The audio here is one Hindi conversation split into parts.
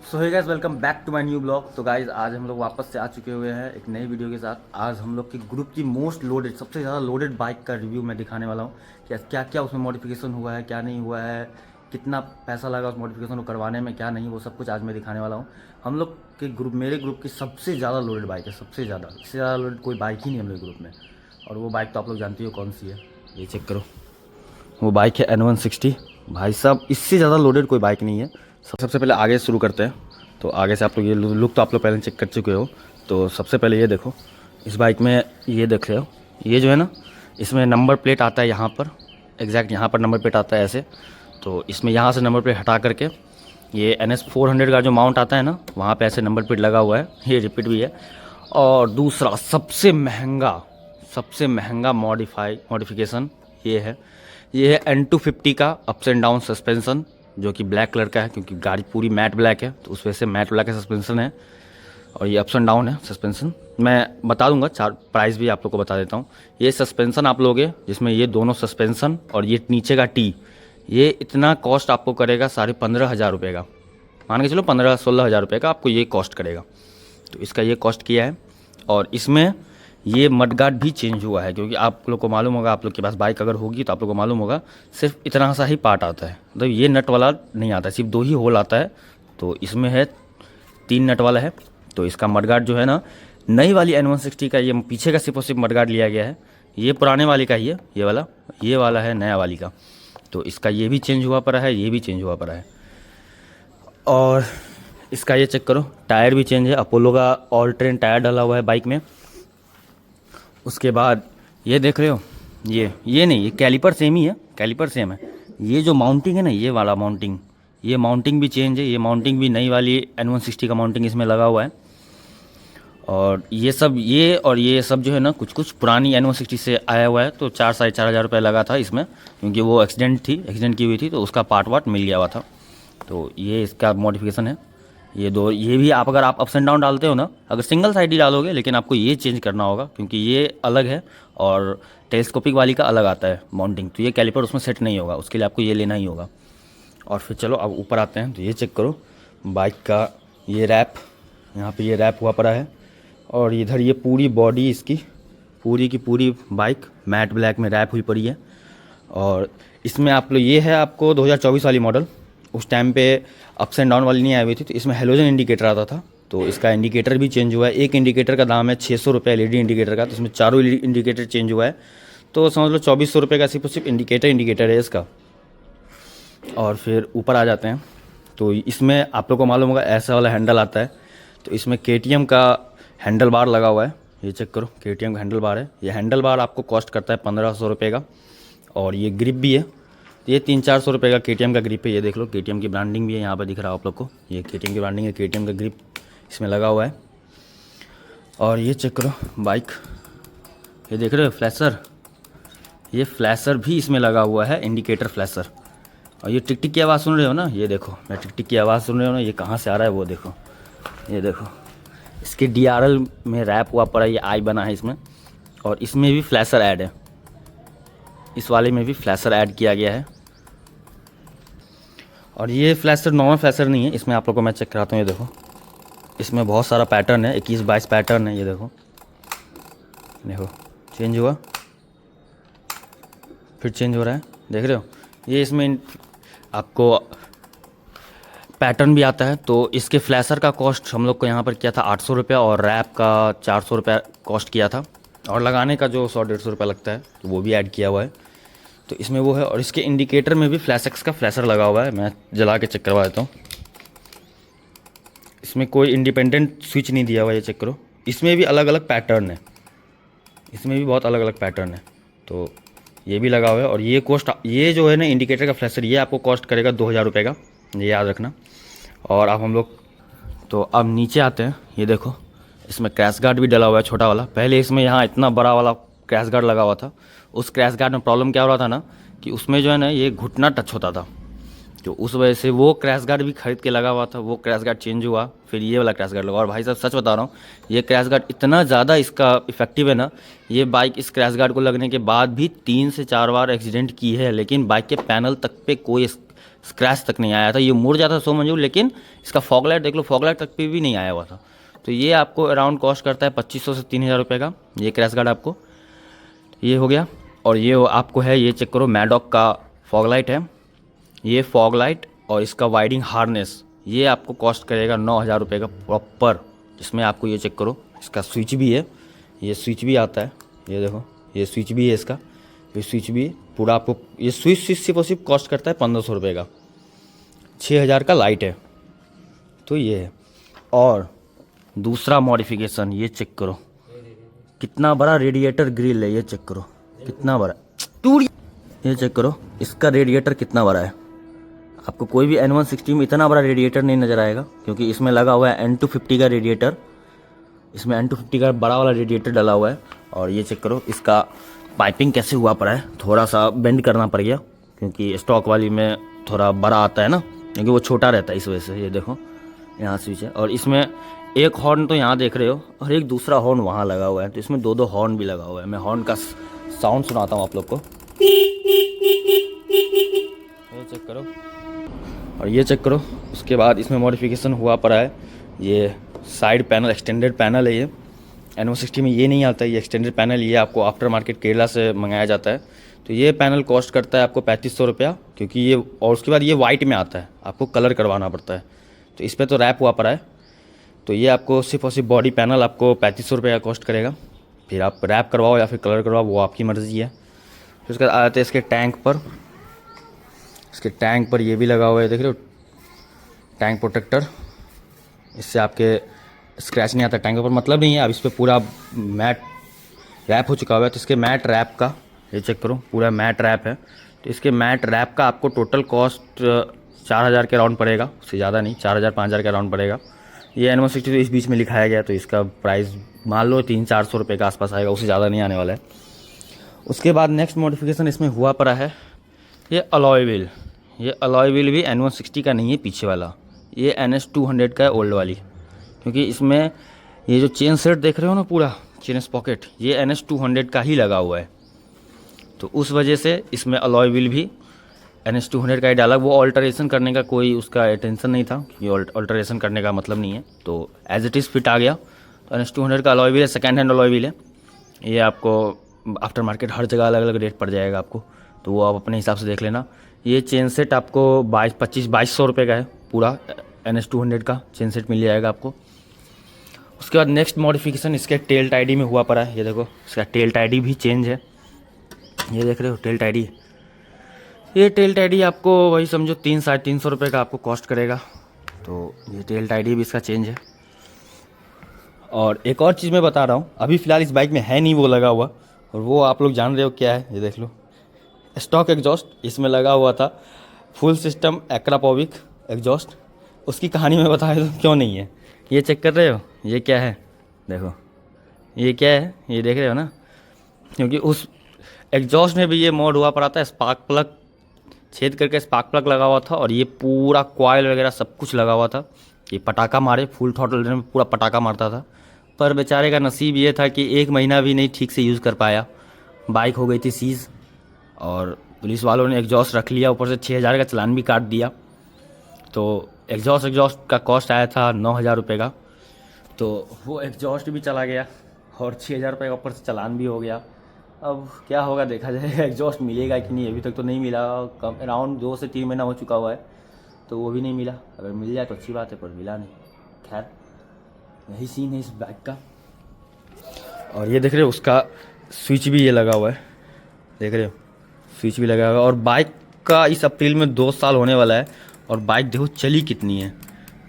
So hey guys, welcome back to my new blog. तो गाइस आज हम लोग वापस से आ चुके हुए हैं एक नई वीडियो के साथ। आज हम लोग की ग्रुप की मोस्ट लोडेड, सबसे ज़्यादा लोडेड बाइक का रिव्यू मैं दिखाने वाला हूँ कि क्या क्या उसमें मॉडिफिकेशन हुआ है, क्या नहीं हुआ है, कितना पैसा लगा उस मॉडिफिकेशन को करवाने में, क्या नहीं, वो सब कुछ आज मैं दिखाने वाला हूँ। हम लोग के ग्रुप, मेरे ग्रुप की सबसे ज़्यादा लोडेड बाइक है, सबसे ज़्यादा, इससे ज़्यादा लोडेड कोई बाइक ही नहीं है हम लोग ग्रुप में। और वो बाइक तो आप लोग जानती हो कौन सी है, ये चेक करो। वो बाइक है N160। भाई साहब, इससे ज़्यादा लोडेड कोई बाइक नहीं है। सबसे पहले आगे से शुरू करते हैं। तो आगे से आप लोग ये लुक तो आप लोग पहले चेक कर चुके हो। तो सबसे पहले ये देखो, इस बाइक में ये देख रहे हो, ये जो है ना, इसमें नंबर प्लेट आता है यहाँ पर, एग्जैक्ट यहाँ पर नंबर प्लेट आता है ऐसे। तो इसमें यहाँ से नंबर प्लेट हटा करके ये NS400 का जो माउंट आता है ना, वहाँ पे ऐसे नंबर प्लेट लगा हुआ है, ये रिपीट भी है। और दूसरा सबसे महंगा मॉडिफिकेशन ये है N250 का अप्स एंड डाउन सस्पेंसन, जो कि ब्लैक कलर का है क्योंकि गाड़ी पूरी मैट ब्लैक है, तो उस वजह से मैट ब्लैक का सस्पेंसन है। और ये अप्स एंड डाउन है सस्पेंसन। मैं बता दूंगा, चार प्राइस भी आप लोग को बता देता हूँ। ये सस्पेंसन आप लोगे जिसमें ये दोनों सस्पेंसन और ये नीचे का टी, ये इतना कॉस्ट आपको करेगा 15,500 रुपये का। मान के चलो 15-16 हज़ार रुपये का आपको ये कॉस्ट करेगा। तो इसका ये कॉस्ट किया है। और इसमें ये मडगार्ड भी चेंज हुआ है, क्योंकि आप लोग को मालूम होगा, आप लोग के पास बाइक अगर होगी तो आप लोग को मालूम होगा, सिर्फ इतना सा ही पार्ट आता है, मतलब ये नट वाला नहीं आता है, सिर्फ 2 ही होल आता है। तो इसमें है 3 नट वाला है। तो इसका मडगार्ड जो है ना, नई वाली N160 का, ये पीछे का सिर्फ मडगार्ड लिया गया है, ये पुराने वाले का ही है, ये वाला है नया वाली का। तो इसका ये भी चेंज हुआ पड़ा है, ये भी चेंज हुआ पड़ा है। और इसका ये चेक करो, टायर भी चेंज है, अपोलो का ऑल ट्रेन टायर डाला हुआ है बाइक में। उसके बाद ये देख रहे हो, ये नहीं, ये कैलिपर सेम ही है, कैलिपर सेम है। ये जो माउंटिंग है ना, ये वाला माउंटिंग, ये माउंटिंग भी चेंज है, ये माउंटिंग भी नई वाली N160 का माउंटिंग इसमें लगा हुआ है। और ये सब जो है ना, कुछ कुछ पुरानी N160 से आया हुआ है। तो 4-4.5 हज़ार रुपये लगा था इसमें, क्योंकि वो एक्सीडेंट की हुई थी, तो उसका पार्ट वार्ट मिल गया हुआ था। तो ये इसका मॉडिफिकेशन है। ये भी आप, अगर आप अप्स एंड डाउन डालते हो ना, अगर सिंगल साइड ही डालोगे, लेकिन आपको ये चेंज करना होगा क्योंकि ये अलग है और टेलीस्कोपिक वाली का अलग आता है माउंटिंग, तो ये कैलिपर उसमें सेट नहीं होगा, उसके लिए आपको ये लेना ही होगा। और फिर चलो अब ऊपर आते हैं। तो ये चेक करो, बाइक का ये रैप, यहाँ पे ये रैप हुआ पड़ा है। और इधर ये पूरी बॉडी इसकी पूरी की पूरी बाइक मैट ब्लैक में रैप हुई पड़ी है। और इसमें आप लोग, ये है आपको 2024 वाली मॉडल, उस टाइम पे अप्स एंड डाउन वाली नहीं आई हुई थी, तो इसमें हेलोजन इंडिकेटर आता था। तो इसका इंडिकेटर भी चेंज हुआ है। एक इंडिकेटर का दाम है 600 रुपये LED इंडिकेटर का, तो इसमें चारों इंडिकेटर चेंज हुआ है। तो समझ लो 2400 रुपये का सिर्फ इंडिकेटर है इसका। और फिर ऊपर आ जाते हैं। तो इसमें आप लोग को मालूम होगा, ऐसा वाला हैंडल आता है। तो इसमें KTM का हैंडल बार लगा हुआ है, ये चेक करो, KTM का हैंडल बार है। ये हैंडल बार आपको कॉस्ट करता है 1500 रुपये का। और ये ग्रिप भी है, ये 300-400 रुपये का KTM का ग्रिप है। ये देख लो, KTM की ब्रांडिंग भी है, यहाँ पर दिख रहा है आप लोग को, ये KTM की ब्रांडिंग है, KTM का ग्रिप इसमें लगा हुआ है। और ये चेक करो बाइक, ये देख रहे हो फ्लैशर, ये फ्लैशर भी इसमें लगा हुआ है, इंडिकेटर फ्लैशर। और ये टिक टिक की आवाज़ सुन रहे हो ना, ये देखो, मैं टिक टिक की आवाज़ सुन रहे हो ना, ये कहाँ से आ रहा है वो देखो, ये देखो, इसके DRL में रैप हुआ पड़ा, ये आई बना है इसमें। और इसमें भी फ्लैशर ऐड है, इस वाले में भी फ्लैशर ऐड किया गया है। और ये फ्लैशर नॉर्मल फ्लैशर नहीं है, इसमें आप लोग को मैं चेक कराता हूँ। ये देखो, इसमें बहुत सारा पैटर्न है, 21-22 पैटर्न है। ये देखो, चेंज हुआ, फिर चेंज हो रहा है, देख रहे हो। ये इसमें आपको पैटर्न भी आता है। तो इसके फ्लैशर का कॉस्ट हम लोग को यहाँ पर किया था 800 रुपये, और रैप का 400 रुपये कॉस्ट किया था। और लगाने का जो 100-150 रुपये लगता है, तो वो भी ऐड किया हुआ है। तो इसमें वो है। और इसके इंडिकेटर में भी फ्लैशेक्स का फ्लैशर लगा हुआ है, मैं जला के चेक करवा देता हूँ। इसमें कोई इंडिपेंडेंट स्विच नहीं दिया हुआ, ये चेक करो। इसमें भी अलग अलग पैटर्न है, इसमें भी बहुत अलग अलग पैटर्न है। तो ये भी लगा हुआ है। और ये कॉस्ट, ये जो है ना इंडिकेटर का फ्लैशर, ये आपको कॉस्ट करेगा 2000 रुपये का, ये याद रखना। और अब हम लोग, तो अब नीचे आते हैं। ये देखो, इसमें क्रैश गार्ड भी डला हुआ है, छोटा वाला। पहले इसमें यहाँ इतना बड़ा वाला क्रैश गार्ड लगा हुआ था। उस क्रैश गार्ड में प्रॉब्लम क्या हो रहा था ना, कि उसमें जो है ना, ये घुटना टच होता था, तो उस वजह से वो क्रैश गार्ड भी खरीद के लगा हुआ था। वो क्रैश गार्ड चेंज हुआ, फिर ये वाला क्रैश गार्ड लगा। और भाई साहब सच बता रहा हूँ, ये क्रैश गार्ड इतना ज़्यादा इसका इफेक्टिव है ना, ये बाइक इस क्रैश गार्ड को लगने के बाद भी 3 से 4 बार एक्सीडेंट की है, लेकिन बाइक के पैनल तक पे कोई स्क्रैच तक नहीं आया था। ये मुड़ जाता 100 मंजूर, लेकिन इसका फॉग लाइट देख लो, फॉग लाइट तक पे भी नहीं आया हुआ था। तो ये आपको अराउंड कॉस्ट करता है 2500 से 3000 रुपये का ये क्रैश गार्ड आपको। ये हो गया। और ये आपको है, ये चेक करो, मैडॉक का फॉग लाइट है। ये फॉग लाइट और इसका वाइडिंग हार्नेस ये आपको कॉस्ट करेगा 9000 रुपये का प्रॉपर। जिसमें आपको ये चेक करो, इसका स्विच भी है, ये स्विच भी आता है, ये देखो ये स्विच भी है इसका, ये स्विच भी पूरा आपको, ये स्विच सिर्फ और सिर्फ कॉस्ट करता है 1500 रुपये का। 6000 का लाइट है। तो ये है। और दूसरा मॉडिफिकेशन ये चेक करो, कितना बड़ा रेडिएटर ग्रिल है, ये चेक करो कितना बड़ा। ये चेक करो इसका रेडिएटर कितना बड़ा है। आपको कोई भी N160 में इतना बड़ा रेडिएटर नहीं नज़र आएगा, क्योंकि इसमें लगा हुआ है N250 का रेडिएटर। इसमें N250 का बड़ा वाला रेडिएटर डला हुआ है। और ये चेक करो इसका पाइपिंग कैसे हुआ पड़ा है, थोड़ा सा बेंड करना पड़ गया, क्योंकि स्टॉक वाली में थोड़ा बड़ा आता है ना, क्योंकि वो छोटा रहता है इस वजह से। ये देखो यहाँ स्विच है। और इसमें एक हॉर्न तो यहाँ देख रहे हो, और एक दूसरा हॉर्न वहाँ लगा हुआ है। तो इसमें दो हॉर्न भी लगा हुआ है। मैं हॉर्न का साउंड सुनाता हूँ आप लोग को। ये चेक करो, और ये चेक करो। उसके बाद इसमें मॉडिफिकेशन हुआ पड़ा है, ये साइड पैनल, एक्सटेंडेड पैनल है। ये N160 में ये नहीं आता है, ये एक्सटेंडेड पैनल ये आपको आफ्टर मार्केट केरला से मंगाया जाता है। तो ये पैनल कॉस्ट करता है आपको 3500 रुपया, क्योंकि ये, और उसके बाद ये वाइट में आता है, आपको कलर करवाना पड़ता है। तो इस पर तो रैप हुआ पड़ा है। तो ये आपको सिर्फ और सिर्फ बॉडी पैनल आपको 3500 रुपये का कॉस्ट करेगा। फिर आप रैप करवाओ या फिर कलर करवाओ, वो आपकी मर्ज़ी है। फिर उसके बाद आ जाते हैं इसके टैंक पर। इसके टैंक पर ये भी लगा हुआ है, देख रहे हो, टैंक प्रोटेक्टर। इससे आपके स्क्रैच नहीं आता टैंक पर, मतलब नहीं है। अब इस पर पूरा मैट रैप हो चुका हुआ है। तो इसके मैट रैप का ये चेक करो, पूरा मैट रैप है। तो इसके मैट रैप का आपको टोटल कॉस्ट 4000 के अराउंड पड़ेगा, उससे ज़्यादा नहीं, 4000-5000 के अराउंड पड़ेगा। ये N160 तो इस बीच में लिखाया गया, तो इसका प्राइस मान लो 300-400 रुपये के आसपास आएगा, उससे ज़्यादा नहीं आने वाला है। उसके बाद नेक्स्ट मॉडिफिकेशन इसमें हुआ पड़ा है, ये अलॉय व्हील। ये अलॉय व्हील भी N160 का नहीं है पीछे वाला, ये NS200 का है, ओल्ड वाली। क्योंकि इसमें ये जो चेन सेट देख रहे हो ना, पूरा चेन स्पॉकेट, ये NS200 का ही लगा हुआ है। तो उस वजह से इसमें अलॉय व्हील भी NS200 का ही डाला। वो ऑल्टरेशन करने का कोई उसका टेंशन नहीं था, क्योंकि ऑल्टरेशन करने का मतलब नहीं है। तो एज इट इज़ फिट आ गया। तो NS200 का अलॉय व्हील है, सेकेंड हैंड अलॉय व्हील है। ये आपको आफ्टर मार्केट हर जगह अलग अलग रेट पड़ जाएगा आपको, तो वो आप अपने हिसाब से देख लेना। ये चेन सेट आपको 2200 रुपये का है, पूरा NS200 का चेन सेट मिल जाएगा आपको। उसके बाद नेक्स्ट मॉडिफिकेशन इसके टेल टाइडी में हुआ पड़ा है। ये देखो इसका टेल टाइडी भी चेंज है, ये देख रहे हो टेल टाइडी। ये टेल टाइडी आपको वही समझो 300-350 रुपये का आपको कॉस्ट करेगा। तो ये टेल टाइडी भी इसका चेंज है। और एक और चीज़ मैं बता रहा हूँ, अभी फ़िलहाल इस बाइक में है नहीं वो लगा हुआ, और वो आप लोग जान रहे हो क्या है, ये देख लो, स्टॉक एग्जॉस्ट इसमें लगा हुआ था, फुल सिस्टम एक्रापोविक एग्जॉस्ट। उसकी कहानी मैं बता दूँ क्यों नहीं है। ये चेक कर रहे हो, ये क्या है, देखो ये क्या है, ये देख रहे हो ना। क्योंकि उस एग्जॉस्ट में भी ये मोड हुआ पड़ा था, स्पार्क प्लग छेद करके स्पार्क प्लग लगा हुआ था, और ये पूरा कॉइल वगैरह सब कुछ लगा हुआ था। ये पटाखा मारे, फुल थ्रॉटल में पूरा पटाखा मारता था। पर बेचारे का नसीब ये था कि 1 महीना भी नहीं ठीक से यूज़ कर पाया, बाइक हो गई थी सीज़, और पुलिस वालों ने एग्जॉस्ट रख लिया, ऊपर से 6000 का चालान भी काट दिया। तो एग्जॉस्ट का कॉस्ट आया था 9000 रुपये का। तो वो एग्जॉस्ट भी चला गया, और 6000 रुपये का ऊपर से चालान भी हो गया। अब क्या होगा देखा जाएगा, एग्जॉस्ट मिलेगा कि नहीं, अभी तक तो नहीं मिला। कम अराउंड 2 से 3 महीना हो चुका हुआ है, तो वो भी नहीं मिला। अगर मिल जाए तो अच्छी बात है, पर मिला नहीं। खैर यही सीन है इस बाइक का। और ये देख रहे हो उसका स्विच भी ये लगा हुआ है, देख रहे हो स्विच भी लगा हुआ है। और बाइक का इस अप्रैल में 2 साल होने वाला है, और बाइक देखो चली कितनी है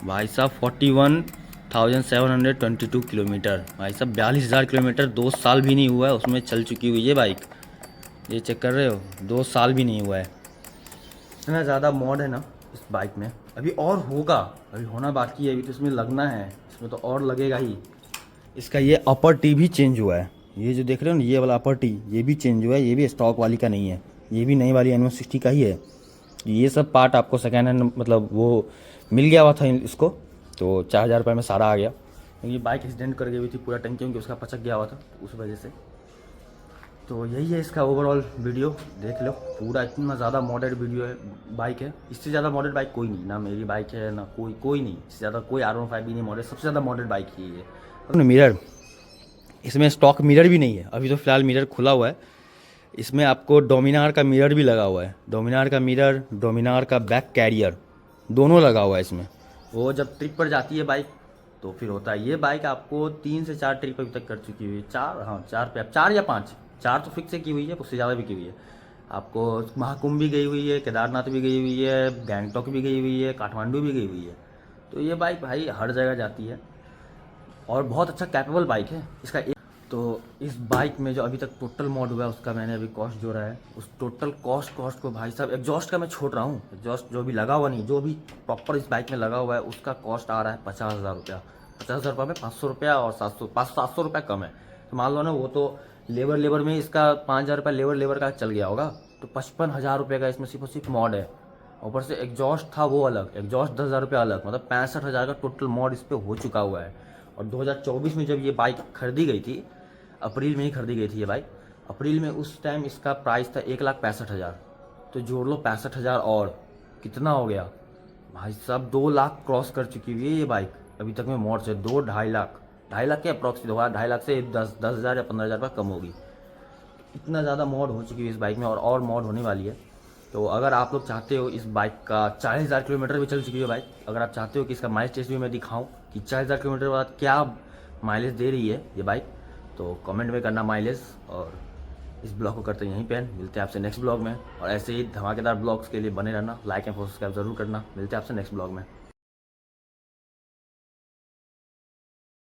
भाई साहब, 41,722 किलोमीटर भाई साहब, 42,000 किलोमीटर 2 साल भी नहीं हुआ है उसमें चल चुकी हुई है बाइक। ये चेक कर रहे हो, 2 साल भी नहीं हुआ है। इतना ज़्यादा मॉड है ना इस बाइक में, अभी और होगा, अभी होना बाकी है, अभी तो इसमें लगना है, इसमें तो और लगेगा ही। इसका ये अपर टी भी चेंज हुआ है, ये जो देख रहे हो ना, ये वाला अपर टी ये भी चेंज हुआ है। ये भी स्टॉक वाली का नहीं है, ये भी नई वाली N160 का ही है। ये सब पार्ट आपको सेकेंड हैंड मतलब वो मिल गया हुआ था इसको, तो 4000 रुपये में सारा आ गया। क्योंकि बाइक एक्सीडेंट कर गई हुई थी पूरा टंकी, क्योंकि उसका पचक गया हुआ था, तो उस वजह से। तो यही है इसका ओवरऑल वीडियो, देख लो पूरा। इतना ज़्यादा मॉडर्न वीडियो है, बाइक है, इससे ज़्यादा मॉडर्न बाइक कोई नहीं, ना मेरी बाइक है ना कोई नहीं, इससे ज़्यादा कोई R15 भी नहीं मॉडल, सबसे ज़्यादा मॉडर्न बाइक ही है। मिरर, इसमें स्टॉक मिरर भी नहीं है, अभी तो फ़िलहाल मिरर खुला हुआ है। इसमें आपको डोमिनार का मिरर भी लगा हुआ है, डोमिनार का मिरर, डोमिनार का बैक कैरियर दोनों लगा हुआ है इसमें। वो जब ट्रिप पर जाती है बाइक तो फिर होता है। ये बाइक आपको 3 से 4 ट्रिप अभी तक कर चुकी हुई है, 4, हाँ 4 पे, 4 या 5, 4 तो फिक्स है की हुई है, उससे ज़्यादा भी की हुई है। आपको महाकुंभ भी गई हुई है, केदारनाथ भी गई हुई है, गैंगटॉक भी गई हुई है, काठमांडू भी गई हुई है। तो ये बाइक भाई हर जगह जाती है और बहुत अच्छा कैपेबल बाइक है इसका। तो इस बाइक में जो अभी तक टोटल मॉड हुआ है उसका मैंने अभी कॉस्ट जोड़ा है। उस टोटल कॉस्ट को भाई साहब, एग्जॉस्ट का मैं छोड़ रहा हूँ, एग्जॉस्ट जो भी लगा हुआ नहीं, जो भी प्रॉपर इस बाइक में लगा हुआ है उसका कॉस्ट आ रहा है 50,000 रुपया। 50,000 रुपये में 500 रुपया और 700 रुपया कम है। तो मान लो ना, वो तो लेबर में इसका 5,000 रुपया लेबर का चल गया होगा, तो 55,000 रुपये का इसमें सिर्फ और सिर्फ मॉड है। ऊपर से एग्जॉस्ट था वो अलग, एग्जॉस्ट 10,000 रुपया अलग, मतलब 65,000 का टोटल मॉड इस पर हो चुका हुआ है। और 2024 में जब ये बाइक खरीदी गई थी, अप्रैल में ही खरीदी गई थी ये बाइक, अप्रैल में उस टाइम इसका प्राइस था 1,65,000। तो जोड़ लो 65,000 और कितना हो गया भाई साहब, 2 लाख क्रॉस कर चुकी हुई है ये बाइक अभी तक में मॉड से। 2-2.5 लाख के अप्रॉक्सीमेट होगा, 2.5 लाख से 10,000 या 15,000 रुपये कम होगी। इतना ज़्यादा मॉड हो चुकी है इस बाइक में और मॉड होने वाली है। तो अगर आप लोग चाहते हो, इस बाइक का 40,000 किलोमीटर भी चल चुकी है बाइक, अगर आप चाहते हो कि इसका माइलेज टेस्ट भी मैं दिखाऊं कि 40,000 किलोमीटर बाद क्या माइलेज दे रही है ये बाइक, तो कमेंट में करना माइलेज। और इस ब्लॉग को करते हैं यहीं पे, मिलते हैं आपसे नेक्स्ट ब्लॉग में। और ऐसे ही धमाकेदार ब्लॉग्स के लिए बने रहना, लाइक एंड सब्सक्राइब जरूर करना। मिलते हैं आपसे नेक्स्ट ब्लॉग में।